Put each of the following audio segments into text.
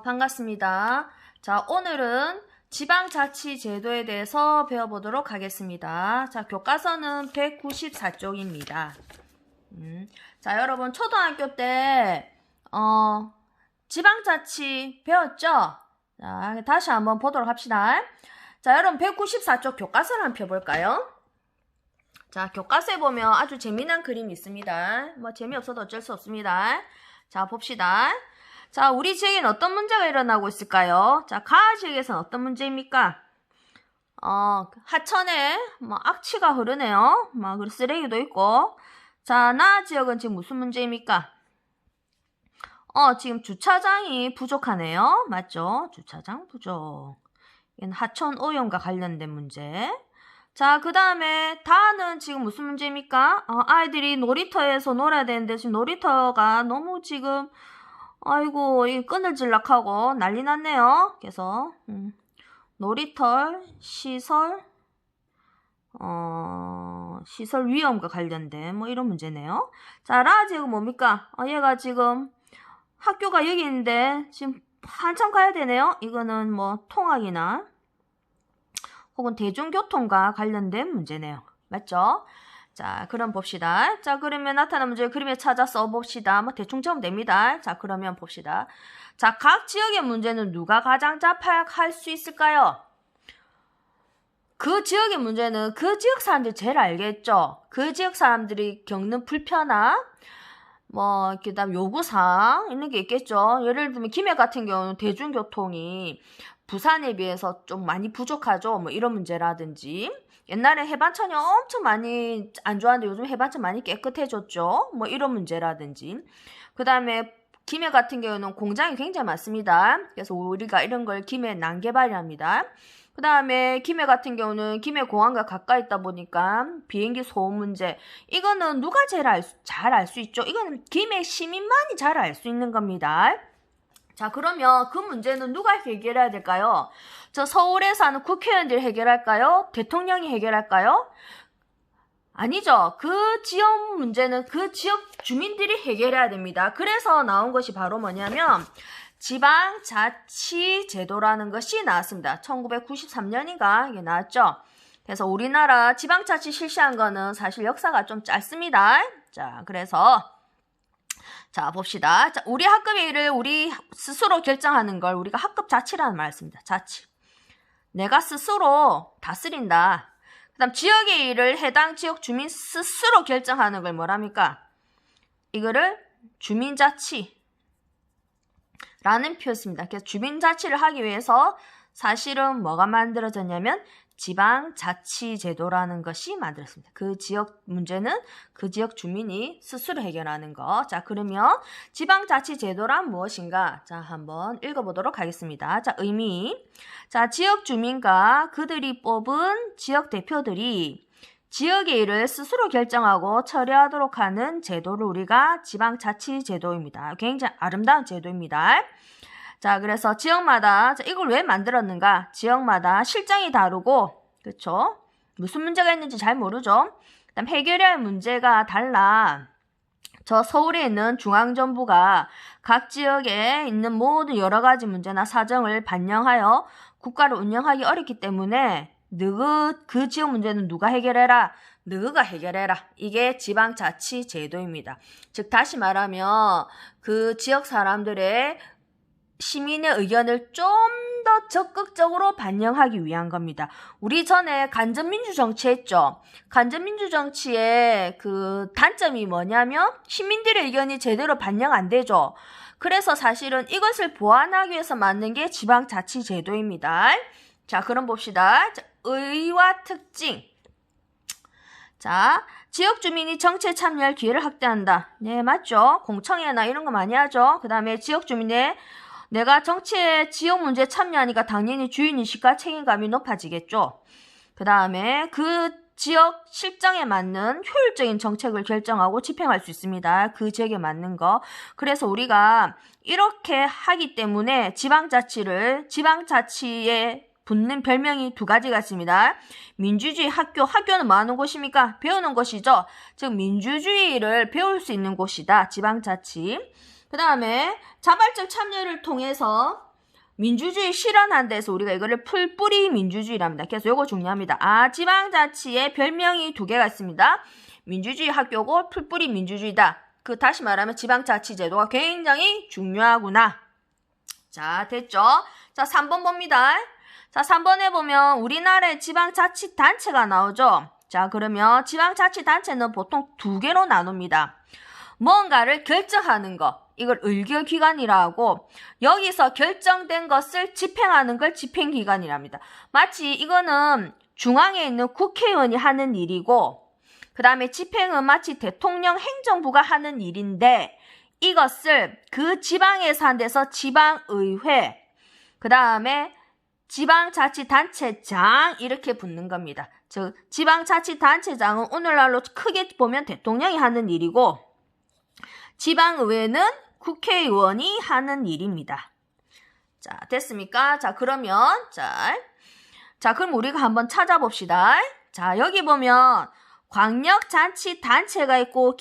반갑습니다. 자, 오늘은 지방자치제도에 대해서 배워보도록 하겠습니다. 자, 교과서는 194쪽입니다. 자, 여러분 초등학교 때 지방자치 배웠죠? 자, 다시 한번 보도록 합시다. 자, 여러분 194쪽 교과서를 한번 펴볼까요? 자, 교과서에 보면 아주 재미난 그림이 있습니다. 뭐 재미없어도 어쩔 수 없습니다. 자, 봅시다. 자, 우리 지역에는 어떤 문제가 일어나고 있을까요? 자, 가하 지역에서는 어떤 문제입니까? 하천에 악취가 흐르네요. 그리고 쓰레기도 있고. 자, 나하 지역은 지금 무슨 문제입니까? 지금 주차장이 부족하네요. 맞죠? 주차장 부족. 이건 하천 오염과 관련된 문제. 자, 그 다음에 다는 지금 무슨 문제입니까? 아이들이 놀이터에서 놀아야 되는데 지금 놀이터가 너무 지금 아이고 이 끈을질락하고 난리 났네요. 그래서 놀이터 시설 시설 위험과 관련된 이런 문제네요. 자, 라 지역은 뭡니까? 얘가 지금 학교가 여기 있는데 지금 한참 가야 되네요. 이거는 통학이나 혹은 대중교통과 관련된 문제네요. 맞죠? 자, 그럼 봅시다. 자, 그러면 나타난 문제 그림에 찾아 써봅시다. 대충 적으면 됩니다. 자, 그러면 봅시다. 자, 각 지역의 문제는 누가 가장 잘 파악할 수 있을까요? 그 지역의 문제는 그 지역 사람들이 제일 알겠죠? 그 지역 사람들이 겪는 불편함, 그다음 요구사항 있는 게 있겠죠? 예를 들면 김해 같은 경우는 대중교통이 부산에 비해서 좀 많이 부족하죠? 이런 문제라든지 옛날에 해반천이 엄청 많이 안 좋았는데 요즘 해반천 많이 깨끗해졌죠? 이런 문제라든지 그 다음에 김해 같은 경우는 공장이 굉장히 많습니다. 그래서 우리가 이런 걸 김해 난개발이랍니다. 그 다음에 김해 같은 경우는 김해 공항과 가까이 있다 보니까 비행기 소음 문제 이거는 누가 제일 잘 알 수 있죠? 이거는 김해 시민만이 잘 알 수 있는 겁니다. 자, 그러면 그 문제는 누가 해결해야 될까요? 저 서울에 사는 국회의원들이 해결할까요? 대통령이 해결할까요? 아니죠. 그 지역 문제는 그 지역 주민들이 해결해야 됩니다. 그래서 나온 것이 바로 뭐냐면 지방자치제도라는 것이 나왔습니다. 1993년인가 이게 나왔죠. 그래서 우리나라 지방자치 실시한 거는 사실 역사가 좀 짧습니다. 자, 그래서 자, 봅시다. 자, 우리 학급의 일을 우리 스스로 결정하는 걸 우리가 학급 자치라는 말을 씁니다. 자치. 내가 스스로 다스린다. 그 다음 지역의 일을 해당 지역 주민 스스로 결정하는 걸 뭐랍니까? 이거를 주민자치라는 표현을 씁니다. 그래서 주민자치를 하기 위해서 사실은 뭐가 만들어졌냐면 지방자치제도라는 것이 만들어졌습니다. 그 지역 문제는 그 지역 주민이 스스로 해결하는 거. 자, 그러면 지방자치제도란 무엇인가? 자, 한번 읽어보도록 하겠습니다. 자, 의미. 자, 지역 주민과 그들이 뽑은 지역 대표들이 지역의 일을 스스로 결정하고 처리하도록 하는 제도를 우리가 지방자치제도입니다. 굉장히 아름다운 제도입니다. 자, 그래서 지역마다 이걸 왜 만들었는가? 지역마다 실정이 다르고, 그렇죠? 무슨 문제가 있는지 잘 모르죠? 그다음 해결해야 할 문제가 달라. 저 서울에 있는 중앙정부가 각 지역에 있는 모든 여러 가지 문제나 사정을 반영하여 국가를 운영하기 어렵기 때문에 그 지역 문제는 누가 해결해라? 너가 해결해라. 이게 지방자치제도입니다. 즉 다시 말하면 그 지역 사람들의 시민의 의견을 좀 더 적극적으로 반영하기 위한 겁니다. 우리 전에 간접민주정치 했죠. 간접민주정치의 그 단점이 뭐냐면 시민들의 의견이 제대로 반영 안 되죠. 그래서 사실은 이것을 보완하기 위해서 만든 게 지방자치제도입니다. 자, 그럼 봅시다. 자, 의의와 특징. 자, 지역 주민이 정치에 참여할 기회를 확대한다. 네, 맞죠? 공청회나 이런 거 많이 하죠. 그 다음에 지역 주민의 내가 정치에 지역 문제에 참여하니까 당연히 주인의식과 책임감이 높아지겠죠. 그 다음에 그 지역 실정에 맞는 효율적인 정책을 결정하고 집행할 수 있습니다. 그 지역에 맞는 거. 그래서 우리가 이렇게 하기 때문에 지방자치에 붙는 별명이 두 가지가 있습니다. 민주주의 학교는 뭐 하는 곳입니까? 배우는 곳이죠. 즉 민주주의를 배울 수 있는 곳이다. 지방자치. 그 다음에 자발적 참여를 통해서 민주주의 실현한 데서 우리가 이거를 풀뿌리 민주주의랍니다. 그래서 이거 중요합니다. 지방자치의 별명이 두 개가 있습니다. 민주주의 학교고 풀뿌리 민주주의다. 다시 말하면 지방자치제도가 굉장히 중요하구나. 자, 됐죠? 자, 3번 봅니다. 자, 3번에 보면 우리나라의 지방자치단체가 나오죠? 자, 그러면 지방자치단체는 보통 두 개로 나눕니다. 뭔가를 결정하는 거, 이걸 의결기관이라 하고, 여기서 결정된 것을 집행하는 걸 집행기관이랍니다. 마치 이거는 중앙에 있는 국회의원이 하는 일이고, 그 다음에 집행은 마치 대통령 행정부가 하는 일인데, 이것을 그 지방에서 한 데서 지방의회, 그 다음에 지방자치단체장 이렇게 붙는 겁니다. 즉 지방자치단체장은 오늘날로 크게 보면 대통령이 하는 일이고 지방의회는 국회의원이 하는 일입니다. 자, 됐습니까? 자, 그러면 그럼 우리가 한번 찾아봅시다. 자, 여기 보면 광역자치단체가 있고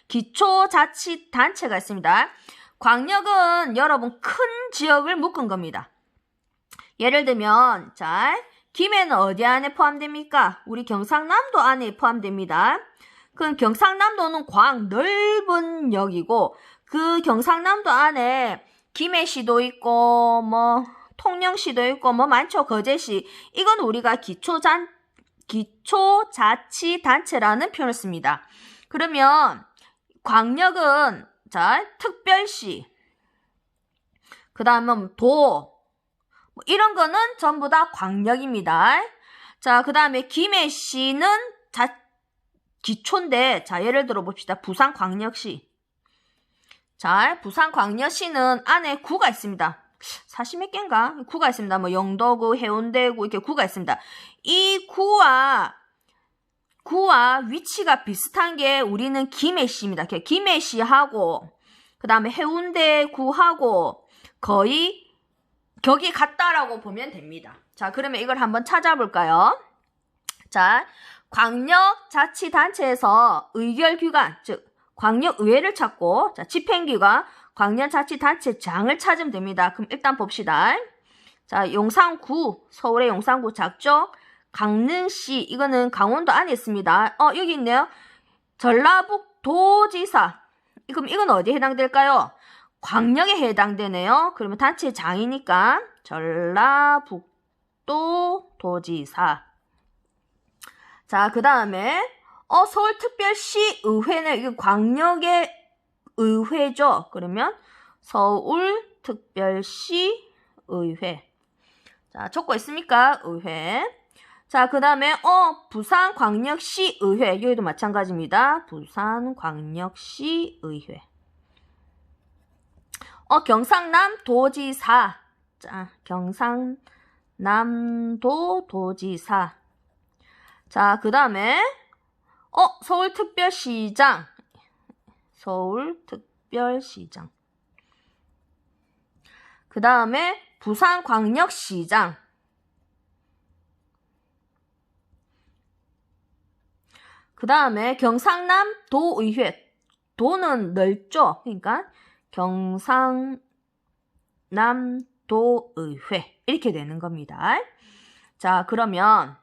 기초자치단체가 있습니다. 광역은 여러분 큰 지역을 묶은 겁니다. 예를 들면 김해는 어디 안에 포함됩니까? 우리 경상남도 안에 포함됩니다. 그럼 경상남도는 넓은 역이고 그 경상남도 안에 김해시도 있고 통영시도 있고 많죠. 거제시. 이건 우리가 기초자치단체라는 표현을 씁니다. 그러면 광역은 특별시, 그 다음에 이런 거는 전부 다 광역입니다. 자, 그 다음에 김해시는 기초인데, 예를 들어 봅시다. 부산광역시. 부산광역시는 안에 구가 있습니다. 40몇 개인가? 구가 있습니다. 영도구, 해운대구, 이렇게 구가 있습니다. 이 구와 위치가 비슷한 게 우리는 김해시입니다. 김해시하고 그 다음에 해운대구하고 거의 격이 같다라고 보면 됩니다. 자, 그러면 이걸 한번 찾아볼까요? 자, 광역자치단체에서 의결기관, 즉 광역의회를 찾고 집행기관, 광역자치단체장을 찾으면 됩니다. 그럼 일단 봅시다. 자, 용산구, 서울의 용산구 작죠? 강릉시, 이거는 강원도 안에 있습니다. 여기 있네요. 전라북도지사. 그럼 이건 어디에 해당될까요? 광역에 해당되네요. 그러면 단체장이니까 전라북도도지사. 자, 그 다음에 서울특별시의회는 이게 광역의 의회죠. 그러면 서울특별시의회. 자, 적고 있습니까? 의회. 자, 그 다음에 부산광역시의회. 여기도 마찬가지입니다. 부산광역시의회. 경상남도지사. 자, 경상남도도지사. 자, 그 다음에 서울특별시장. 서울특별시장. 그 다음에 부산광역시장. 그 다음에 경상남도의회. 도는 넓죠. 그러니까 경상남도의회. 이렇게 되는 겁니다. 자, 그러면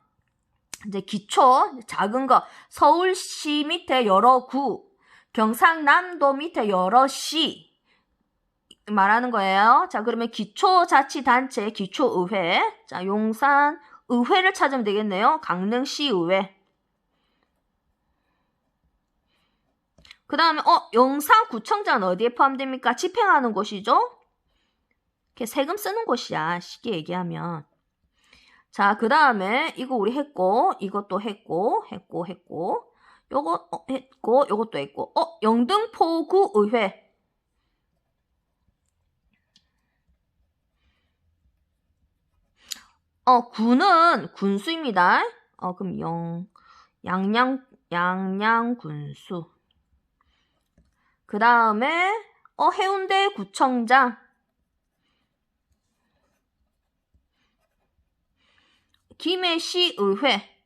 이제 기초 작은 거 서울시 밑에 여러 구, 경상남도 밑에 여러 시 말하는 거예요. 자, 그러면 기초자치단체, 기초의회. 자, 용산의회를 찾으면 되겠네요. 강릉시의회. 그 다음에 용산구청장은 어디에 포함됩니까? 집행하는 곳이죠? 이렇게 세금 쓰는 곳이야. 쉽게 얘기하면. 자, 그 다음에 이거 우리 했고, 이것도 했고, 요거 했고, 요것도 했고. 영등포구의회. 구는 군수입니다. 그럼 양양군수. 그 다음에 해운대구청장. 김해시의회.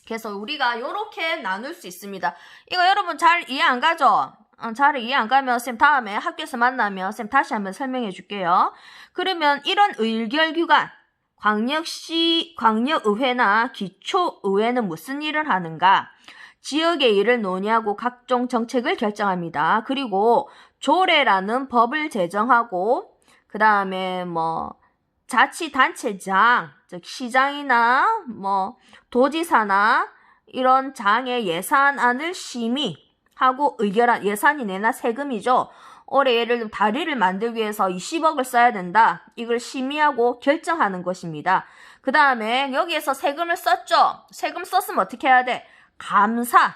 그래서 우리가 이렇게 나눌 수 있습니다. 이거 여러분 잘 이해 안 가죠? 잘 이해 안 가면 쌤 다음에 학교에서 만나면 쌤 다시 한번 설명해 줄게요. 그러면 이런 의결기관, 광역의회나 기초의회는 무슨 일을 하는가? 지역의 일을 논의하고 각종 정책을 결정합니다. 그리고 조례라는 법을 제정하고 그 다음에 뭐 자치단체장, 즉 시장이나 뭐 도지사나 이런 장의 예산안을 심의하고 의결한 예산이 내나 세금이죠. 올해 예를 들면 다리를 만들기 위해서 20억을 써야 된다. 이걸 심의하고 결정하는 것입니다. 그 다음에 여기에서 세금을 썼죠. 세금 썼으면 어떻게 해야 돼? 감사.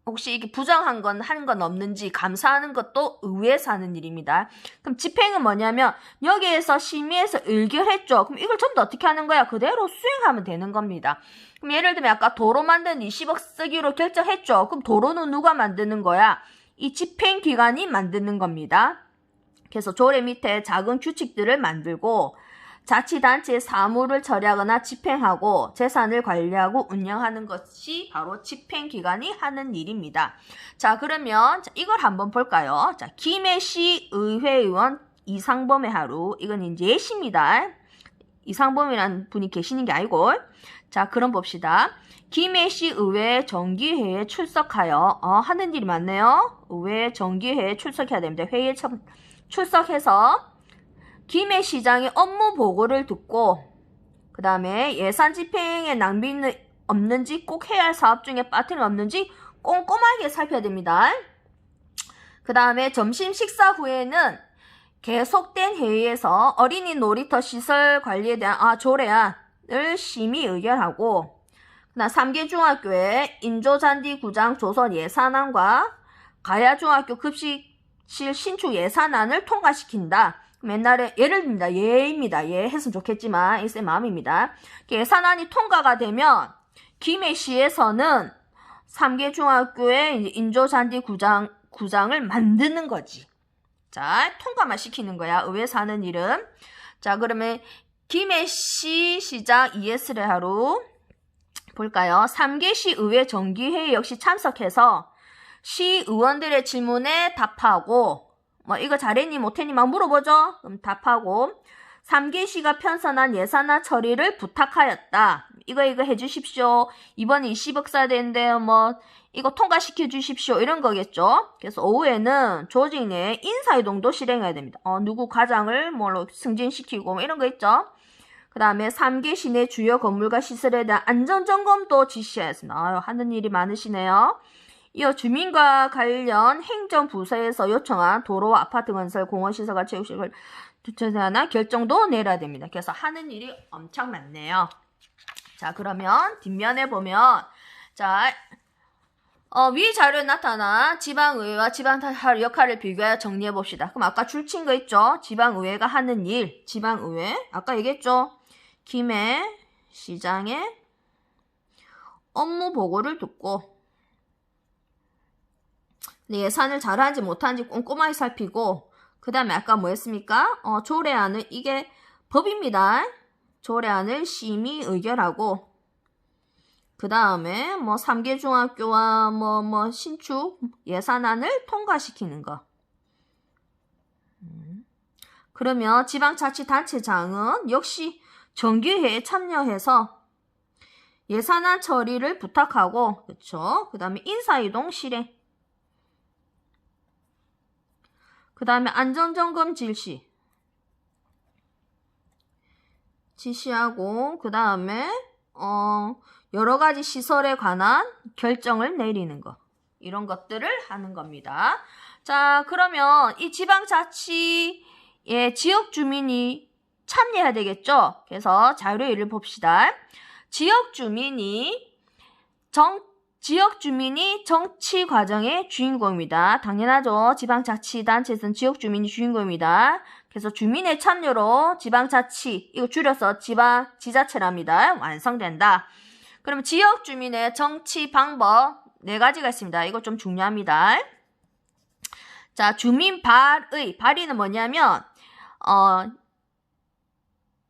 혹시 이게 부정한 건 한 건 없는지 감사하는 것도 의회에서 하는 일입니다. 그럼 집행은 뭐냐면 여기에서 심의해서 의결했죠. 그럼 이걸 전부 다 어떻게 하는 거야? 그대로 수행하면 되는 겁니다. 그럼 예를 들면 아까 도로 만드는 20억 쓰기로 결정했죠. 그럼 도로는 누가 만드는 거야? 이 집행기관이 만드는 겁니다. 그래서 조례 밑에 작은 규칙들을 만들고 자치단체의 사무를 처리하거나 집행하고 재산을 관리하고 운영하는 것이 바로 집행기관이 하는 일입니다. 자, 그러면 이걸 한번 볼까요? 자, 김해시 의회의원 이상범의 하루. 이건 이제 예시입니다. 이상범이라는 분이 계시는 게 아니고. 자, 그럼 봅시다. 김해시 의회 정기회의에 출석하여 하는 일이 많네요. 의회 정기회의에 출석해야 됩니다. 회의에 출석해서 김해시장의 업무 보고를 듣고 그 다음에 예산 집행에 낭비는 없는지 꼭 해야 할 사업 중에 빠뜨림 없는지 꼼꼼하게 살펴야 됩니다. 그 다음에 점심 식사 후에는 계속된 회의에서 어린이 놀이터 시설 관리에 대한 조례안을 심의 의결하고 그다음 3개 중학교의 인조잔디 구장 조성 예산안과 가야중학교 급식실 신축 예산안을 통과시킨다. 옛날에 예를 듭니다. 예입니다. 예 했으면 좋겠지만 이쌤 마음입니다. 예산안이 통과가 되면 김해시에서는 3개 중학교의 인조잔디 구장을 만드는 거지. 자, 통과만 시키는 거야. 의회에서 하는 일은. 자, 그러면 김해시 시장 ES를 하루 볼까요? 3개 시의회 정기회의 역시 참석해서 시의원들의 질문에 답하고 뭐 이거 잘했니 못했니 막 물어보죠. 그럼 답하고 3개 시가 편성한 예산안 처리를 부탁하였다. 이거 해주십시오. 이번에 20억 써야 되는데 뭐 이거 통과시켜 주십시오. 이런 거겠죠. 그래서 오후에는 조직 내 인사이동도 실행해야 됩니다. 누구 과장을 뭘로 승진시키고 뭐 이런 거 있죠. 그 다음에 3개 시내 주요 건물과 시설에 대한 안전점검도 지시해야 했습니다. 하는 일이 많으시네요. 이어 주민과 관련 행정부서에서 요청한 도로와 아파트 건설, 공원시설과 체육시설 주차나 결정도 내려야 됩니다. 그래서 하는 일이 엄청 많네요. 자, 그러면 뒷면에 보면 자, 위 자료에 나타난 지방의회와 지방자치 역할을 비교하여 정리해 봅시다. 그럼 아까 줄친 거 있죠? 지방의회가 하는 일, 지방의회 아까 얘기했죠? 김해 시장의 업무 보고를 듣고 예산을 잘하는지 못하는지 꼼꼼하게 살피고 그 다음에 아까 뭐 했습니까? 조례안을 이게 법입니다. 조례안을 심의 의결하고 그 다음에 뭐 3개 중학교와 뭐 신축 예산안을 통과시키는 거. 그러면 지방자치단체장은 역시 정기회의에 참여해서 예산안 처리를 부탁하고 그쵸? 그 다음에 인사이동 실행 그 다음에 안전점검 지시하고 그 다음에 여러 가지 시설에 관한 결정을 내리는 거 이런 것들을 하는 겁니다. 자, 그러면 이 지방자치의 지역 주민이 참여해야 되겠죠? 그래서 자료를 봅시다. 지역 주민이 정치 과정의 주인공입니다. 당연하죠. 지방자치단체에서는 지역 주민이 주인공입니다. 그래서 주민의 참여로 지방자치, 이거 줄여서 지자체랍니다. 완성된다. 그럼 지역 주민의 정치 방법 4가지가 있습니다. 이거 좀 중요합니다. 자, 주민 발의는 뭐냐면,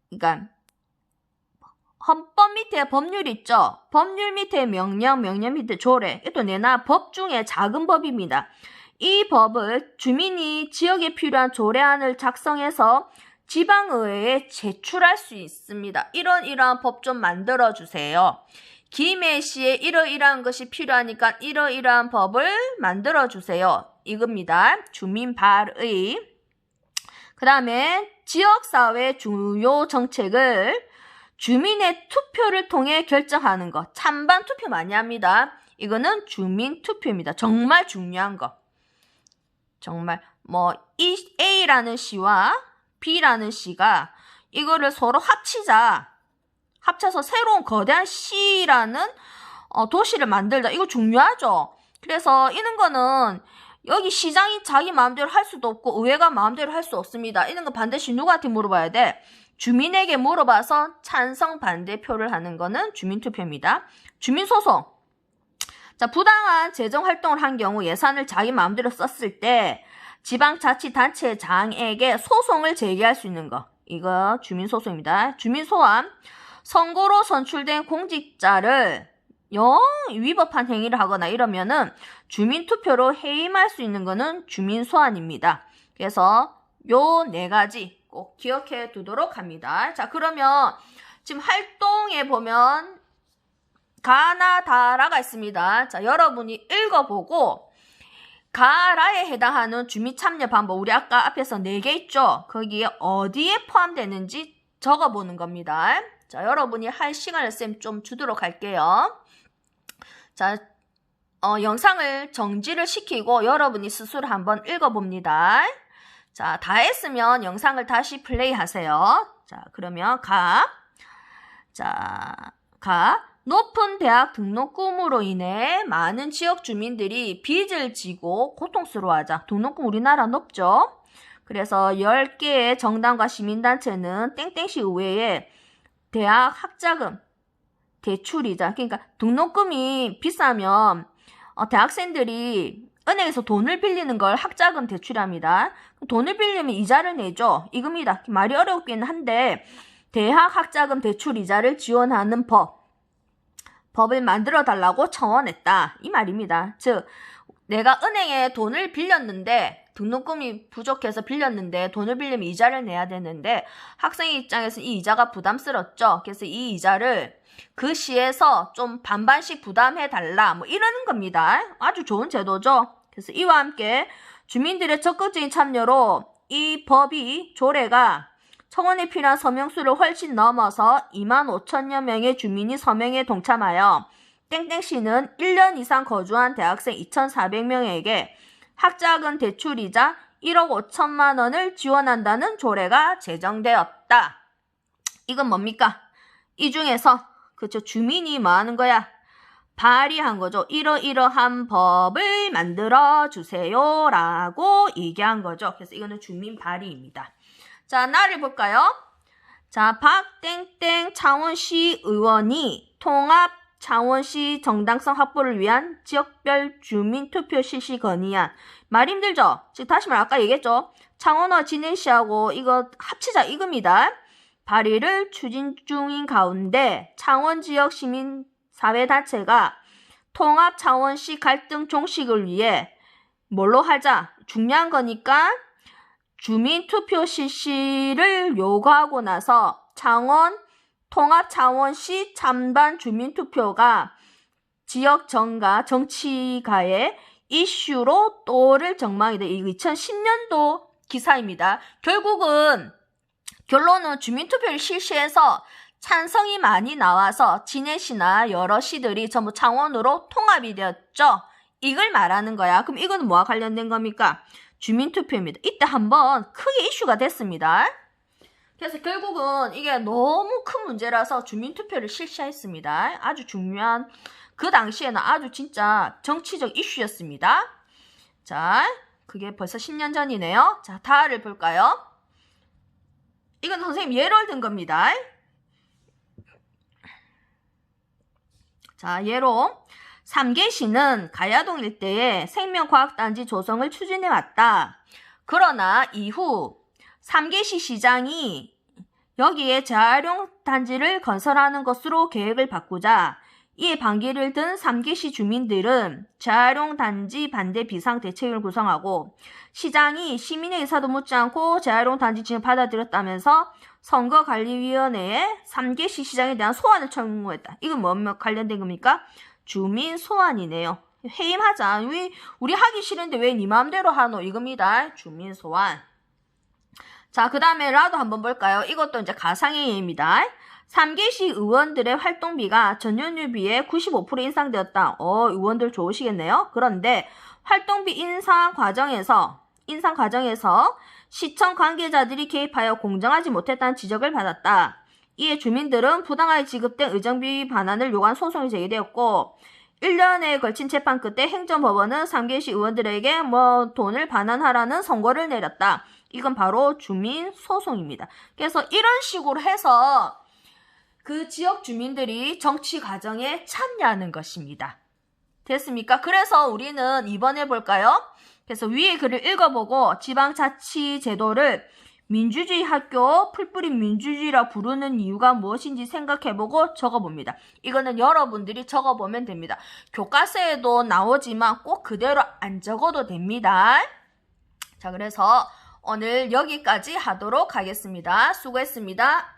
그러니까 헌법 밑에 법률 있죠? 법률 밑에 명령, 명령 밑에 조례. 또 내나 법 중에 작은 법입니다. 이 법을 주민이 지역에 필요한 조례안을 작성해서 지방의회에 제출할 수 있습니다. 이러한 법 좀 만들어주세요. 김해시에 이러이러한 것이 필요하니까 이러이러한 법을 만들어주세요. 이겁니다. 주민 발의. 그 다음에 지역사회 주요 정책을 주민의 투표를 통해 결정하는 것. 찬반 투표 많이 합니다. 이거는 주민 투표입니다. 정말 중요한 거. 정말 이 A라는 시와 B라는 시가 이거를 서로 합쳐서 새로운 거대한 C라는 도시를 만들자. 이거 중요하죠. 그래서 이런 거는 여기 시장이 자기 마음대로 할 수도 없고 의회가 마음대로 할 수 없습니다. 이런 거 반드시 누구한테 물어봐야 돼? 주민에게 물어봐서 찬성 반대표를 하는 거는 주민투표입니다. 주민소송. 자, 부당한 재정활동을 한 경우 예산을 자기 마음대로 썼을 때 지방자치단체장에게 소송을 제기할 수 있는 거. 이거 주민소송입니다. 주민소환. 선거로 선출된 공직자를 영 위법한 행위를 하거나 이러면은 주민투표로 해임할 수 있는 거는 주민소환입니다. 그래서 요 4가지 꼭 기억해 두도록 합니다. 자, 그러면 지금 활동에 보면 가나 다라가 있습니다. 자, 여러분이 읽어보고 가라에 해당하는 주민 참여 방법, 우리 아까 앞에서 4개 있죠? 거기에 어디에 포함되는지 적어보는 겁니다. 자, 여러분이 할 시간을 쌤 좀 주도록 할게요. 자, 영상을 정지를 시키고 여러분이 스스로 한번 읽어봅니다. 자, 다 했으면 영상을 다시 플레이 하세요. 자, 그러면 높은 대학 등록금으로 인해 많은 지역 주민들이 빚을 지고 고통스러워하자. 등록금 우리나라 높죠? 그래서 10개의 정당과 시민단체는 땡땡시 의회에 대학 학자금, 대출이자, 그러니까 등록금이 비싸면 대학생들이 은행에서 돈을 빌리는 걸 학자금 대출합니다. 돈을 빌리면 이자를 내죠. 이겁니다. 말이 어렵긴 한데 대학 학자금 대출 이자를 지원하는 법을 만들어 달라고 청원했다. 이 말입니다. 즉 내가 은행에 돈을 빌렸는데 등록금이 부족해서 빌렸는데 돈을 빌리면 이자를 내야 되는데 학생의 입장에서 이 이자가 부담스럽죠. 그래서 이 이자를 그 시에서 좀 반반씩 부담해 달라. 이러는 겁니다. 아주 좋은 제도죠. 그래서 이와 함께 주민들의 적극적인 참여로 이 조례가 청원에 필요한 서명수를 훨씬 넘어서 25,000여 명의 주민이 서명에 동참하여 땡땡시는 1년 이상 거주한 대학생 2,400명에게 학자금 대출이자 1억 5천만 원을 지원한다는 조례가 제정되었다. 이건 뭡니까? 이 중에서 그쵸, 주민이 뭐 하는 거야? 발의한 거죠. 이러이러한 법을 만들어 주세요 라고 얘기한 거죠. 그래서 이거는 주민 발의입니다. 자, 나를 볼까요? 자, 박땡땡 창원시 의원이 통합 창원시 정당성 확보를 위한 지역별 주민투표 실시 건의안. 말 힘들죠? 즉 다시 말해 아까 얘기했죠? 창원과 진해시하고 이거 합치자 이겁니다. 발의를 추진 중인 가운데 창원지역 시민사회단체가 통합 창원시 갈등 종식을 위해 뭘로 하자? 중요한 거니까 주민투표 실시를 요구하고 나서 통합 창원시 찬반 주민투표가 지역 정치가의 이슈로 또를 전망이다. 이거 2010년도 기사입니다. 결론은 주민투표를 실시해서 찬성이 많이 나와서 진해시나 여러 시들이 전부 창원으로 통합이 되었죠. 이걸 말하는 거야. 그럼 이거는 뭐와 관련된 겁니까? 주민투표입니다. 이때 한번 크게 이슈가 됐습니다. 그래서 결국은 이게 너무 큰 문제라서 주민투표를 실시했습니다. 아주 중요한, 그 당시에는 아주 진짜 정치적 이슈였습니다. 자, 그게 벌써 10년 전이네요. 자, 다를 볼까요? 이건 선생님 예를 든 겁니다. 자, 예로 삼계시는 가야동 일대에 생명과학단지 조성을 추진해왔다. 그러나 이후 삼계시 시장이 여기에 재활용 단지를 건설하는 것으로 계획을 바꾸자 이에 반기를 든 3기시 주민들은 재활용 단지 반대 비상대책을 구성하고 시장이 시민의 의사도 묻지 않고 재활용 단지 지을 받아들였다면서 선거관리위원회에 3기시 시장에 대한 소환을 청구했다. 이건 뭐와 관련된 겁니까? 주민 소환이네요. 해임하자. 우리 하기 싫은데 왜 네 마음대로 하노? 이겁니다. 주민 소환. 자, 그 다음에 라도 한번 볼까요? 이것도 이제 가상의 예입니다. 3기시 의원들의 활동비가 전년율 비해 95% 인상되었다. 의원들 좋으시겠네요. 그런데 활동비 인상 과정에서 시청 관계자들이 개입하여 공정하지 못했다는 지적을 받았다. 이에 주민들은 부당하게 지급된 의정비 반환을 요구한 소송이 제기되었고 1년에 걸친 재판 끝에 행정법원은 3기시 의원들에게 돈을 반환하라는 선고를 내렸다. 이건 바로 주민소송입니다. 그래서 이런 식으로 해서 그 지역 주민들이 정치 과정에 참여하는 것입니다. 됐습니까? 그래서 우리는 이번에 볼까요? 그래서 위에 글을 읽어보고 지방자치제도를 민주주의 학교 풀뿌리 민주주의라 부르는 이유가 무엇인지 생각해보고 적어봅니다. 이거는 여러분들이 적어보면 됩니다. 교과서에도 나오지만 꼭 그대로 안 적어도 됩니다. 자, 그래서 오늘 여기까지 하도록 하겠습니다. 수고했습니다.